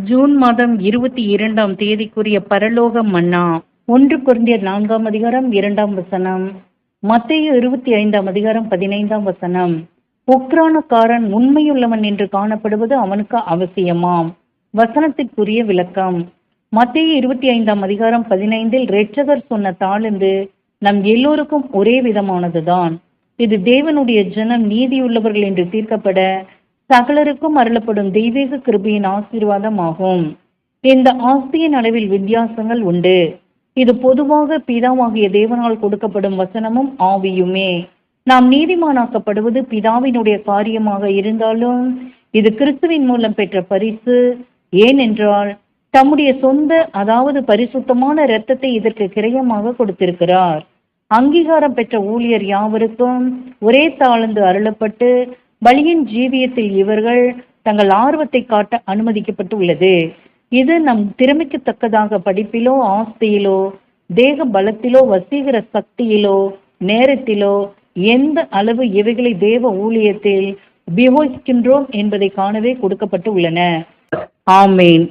June மாதம் 22ஆம் தேதிக்குரிய பரலோக மன்னா 1 கொரிந்தியர் 4ஆம் அதிகாரம் 2ஆம் வசனம். மத்தேயு 25ஆம் அதிகாரம் 15ஆம் வசனம். உக்ரானக்காரன் உண்மையுள்ளவன் என்று காணப்படுவது அவனுக்கு அவசியமாம். வசனத்திற்குரிய விளக்கம். மத்தேயு 25ஆம் அதிகாரம் 15இல் இரட்சகர் சொன்ன தாளந்து நம் எல்லோருக்கும் ஒரே விதமானதுதான். இது தேவனுடைய ஜனம் நீதியுள்ளவர்கள் என்று தீர்க்கப்பட சகலருக்கும் அருளப்படும் தெய்வீக கிருபையின் ஆசீர்வாதம் ஆகும். இந்த ஆஸ்தியின் அளவில் வித்தியாசங்கள் உண்டு. இது பொதுவாக பிதாவாகிய தேவனால் கொடுக்கப்படும் வசனமும் ஆவியுமே. நாம் நீதிமானாக்கப்படுவது பிதாவினுடைய காரியமாக இருந்தாலும் இது கிறிஸ்துவின் மூலம் பெற்ற பரிசு. ஏனென்றால் தம்முடைய சொந்த, அதாவது பரிசுத்தமான இரத்தத்தை இதற்கு கிரயமாக கொடுத்திருக்கிறார். அங்கீகாரம் பெற்ற ஊழியர் யாவருக்கும் ஒரே தாளந்து அருளப்பட்டு பலியின் ஜீவியத்தில் இவர்கள் தங்கள் ஆர்வத்தை காட்ட அனுமதிக்கப்பட்டுள்ளது. இது நம் திறமைக்கு தக்கதாக படிப்பிலோ, ஆஸ்தியிலோ, தேக பலத்திலோ, வசீகர சக்தியிலோ, நேரத்திலோ எந்த அளவு இவைகளை தேவ ஊழியத்தில் உபயோகிக்கின்றோம் என்பதை காணவே கொடுக்கப்பட்டு உள்ளன. ஆமேன்.